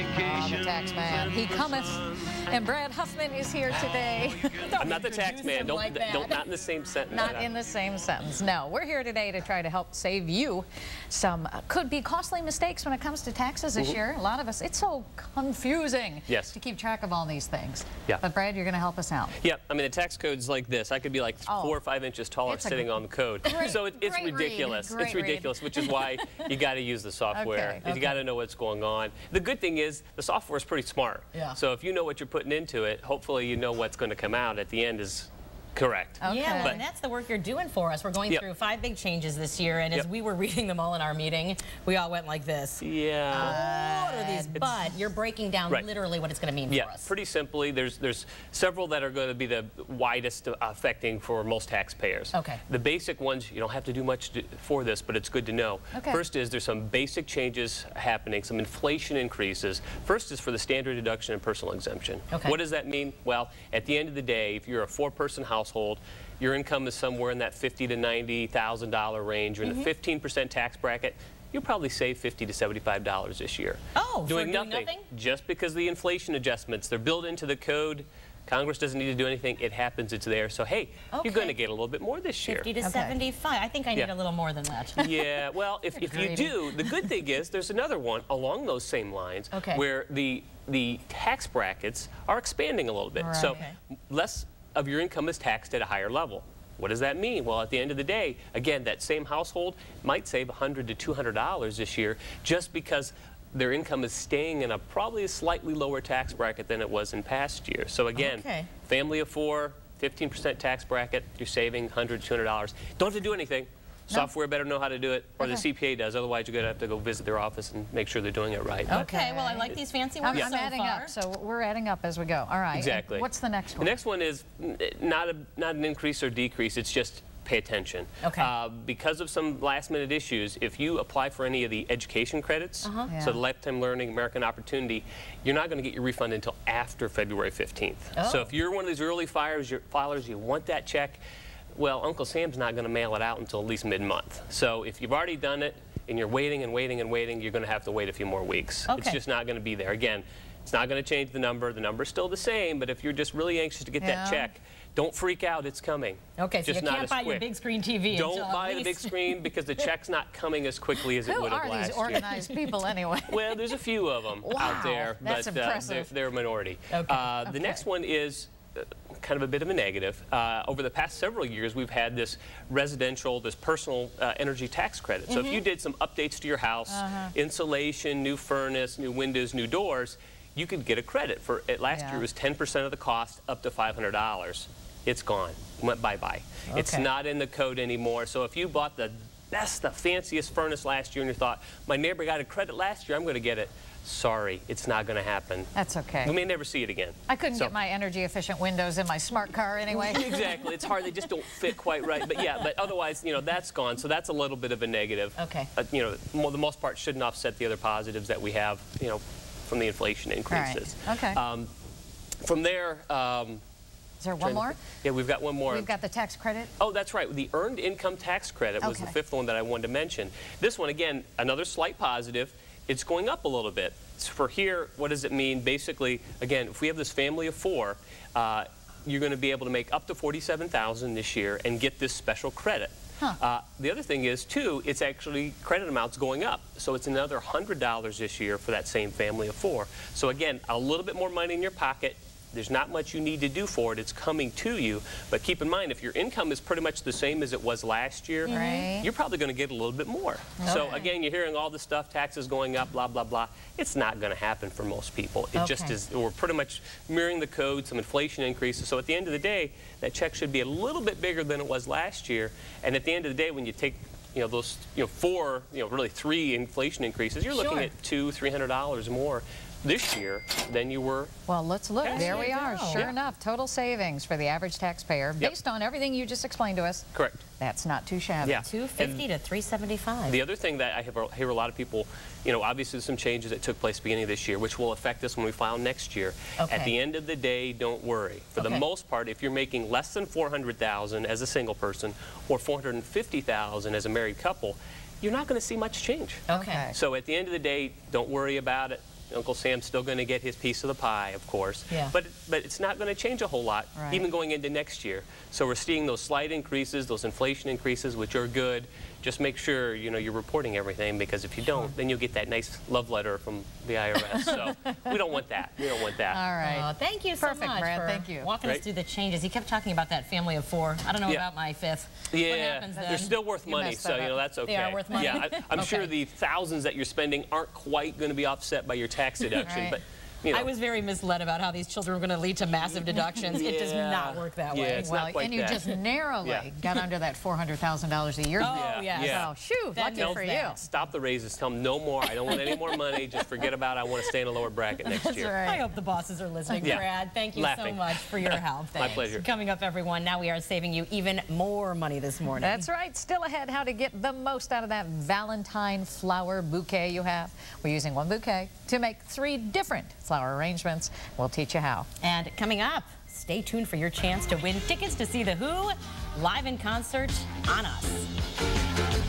the tax man, he cometh. And Brad Huffman is here today. I'm not the tax man. Not in the same sentence. Not in the same sentence. No, we're here today to try to help save you some could be costly mistakes when it comes to taxes this year. A lot of us, it's so confusing to keep track of all these things. Yeah. But Brad, you're going to help us out. Yeah. I mean, the tax code's like this. I could be like 4 or 5 inches taller sitting on the code. So it's ridiculous. It's ridiculous, which is why you got to use the software. You got to know what's going on. The good thing is the software is pretty smart. Yeah. So if you know what you're putting into it, hopefully you know what's going to come out at the end is correct. Okay. Yeah, well, and that's the work you're doing for us. We're going through 5 big changes this year, and as we were reading them all in our meeting, we all went like this. Yeah. What are these? But you're breaking down literally what it's going to mean for us. Pretty simply, there's several that are going to be the widest affecting for most taxpayers. Okay. The basic ones, you don't have to do much for this, but it's good to know. Okay. First is there's some basic changes happening, some inflation increases. First is for the standard deduction and personal exemption. Okay. What does that mean? Well, at the end of the day, if you're a 4-person household, your income is somewhere in that $50,000 to $90,000 range. You're in the 15% tax bracket. You'll probably save $50 to $75 this year. Oh, doing nothing. Just because the inflation adjustments, they're built into the code. Congress doesn't need to do anything. It happens. It's there. So, hey, you're going to get a little bit more this year. 50 to 75. I think I need a little more than that. Yeah, well, if you do, the good thing is there's another one along those same lines where the tax brackets are expanding a little bit. So less of your income is taxed at a higher level. What does that mean? Well, at the end of the day, again, that same household might save $100 to $200 this year just because their income is staying in probably a slightly lower tax bracket than it was in past years. So again, family of 4, 15% tax bracket, you're saving $100 to $200. Don't have to do anything. Software better know how to do it, or the CPA does. Otherwise, you're going to have to go visit their office and make sure they're doing it right. Okay, well, I like these fancy ones I'm adding up, so we're adding up as we go. All right. Exactly. And what's the next one? The next one is not an increase or decrease. It's just pay attention. Okay. Because of some last-minute issues, if you apply for any of the education credits, so the Lifetime Learning, American Opportunity, you're not going to get your refund until after February 15th. So if you're one of these early filers, you want that check, well, Uncle Sam's not going to mail it out until at least mid-month. So if you've already done it and you're waiting and waiting and waiting, you're going to have to wait a few more weeks. It's just not going to be there. Again, it's not going to change the number. The number's still the same, but if you're just really anxious to get that check, don't freak out. It's coming. Okay, so you can't buy your big screen TV. Don't buy the big screen because the check's not coming as quickly as it would have last year. Who are these organized people anyway? Well, there's a few of them out there, but they're a minority. The next one is kind of a bit of a negative. Over the past several years, we've had this personal energy tax credit. So if you did some updates to your house, insulation, new furnace, new windows, new doors, you could get a credit. For last year, it was 10% of the cost, up to $500. It's gone. Went bye-bye. It's not in the code anymore. So if you bought the fanciest furnace last year and you thought, my neighbor got a credit last year, I'm going to get it. Sorry, it's not going to happen. That's okay. We may never see it again. I couldn't get my energy-efficient windows in my smart car anyway. Exactly. It's hard. They just don't fit quite right. But yeah, but otherwise, you know, that's gone. So that's a little bit of a negative. Okay. You know, the most part shouldn't offset the other positives that we have, you know, from the inflation increases. Okay. From there... is there one more? Yeah, we've got one more. We've got the tax credit? Oh, that's right. The Earned Income Tax Credit was the 5th one that I wanted to mention. This one, again, another slight positive. It's going up a little bit. For here, what does it mean? Basically, again, if we have this family of 4, you're going to be able to make up to $47,000 this year and get this special credit. The other thing is, too, it's actually credit amounts going up. So it's another $100 this year for that same family of 4. So again, a little bit more money in your pocket. There's not much you need to do for it. It's coming to you. But keep in mind, if your income is pretty much the same as it was last year, you're probably going to get a little bit more. So again, you're hearing all this stuff, taxes going up, blah, blah, blah. It's not going to happen for most people. It just is. We're pretty much mirroring the code, some inflation increases. So at the end of the day, that check should be a little bit bigger than it was last year. And at the end of the day, when you take those 4, really 3 inflation increases, you're looking at $200, $300 more this year than you were. Well, let's look. There we are. Sure enough, total savings for the average taxpayer based on everything you just explained to us. Correct. That's not too shabby. Yeah. $250 to $375. The other thing that I hear a lot of people, obviously some changes that took place beginning of this year, which will affect us when we file next year. At the end of the day, don't worry. For the most part, if you're making less than $400,000 as a single person or $450,000 as a married couple, you're not going to see much change. So at the end of the day, don't worry about it. Uncle Sam's still going to get his piece of the pie, of course. Yeah. But it's not going to change a whole lot, right, even going into next year. So we're seeing those slight increases, those inflation increases, which are good. Just make sure, you know, you're reporting everything, because if you don't, then you'll get that nice love letter from the IRS. So we don't want that. We don't want that. All right. Thank you so Perfect, much Brad. for Thank you. walking us through the changes. He kept talking about that family of 4. I don't know about my 5th. Yeah, what happens then? they're still worth money, messed so that you know up. that's okay. They are worth money. Yeah, I'm Okay. sure the thousands that you're spending aren't quite going to be offset by your tax deduction, Right. but you know. I was very misled about how these children were going to lead to massive deductions. It does not work that way. It's not quite and you that. just narrowly got under that $400,000 a year. Oh, yeah. So, shoot, That lucky for you. Stop the raises. Tell them no more. I don't want any more money. Just forget about it. I want to stay in a lower bracket next That's year. right. I hope the bosses are listening. Yeah. Brad, thank you so much for your help. My pleasure. Coming up, everyone, now we are saving you even more money this morning. That's right. Still ahead, how to get the most out of that Valentine flower bouquet you have. We're using one bouquet to make 3 different flower arrangements. We'll teach you how. And coming up, stay tuned for your chance to win tickets to see The Who live in concert on us.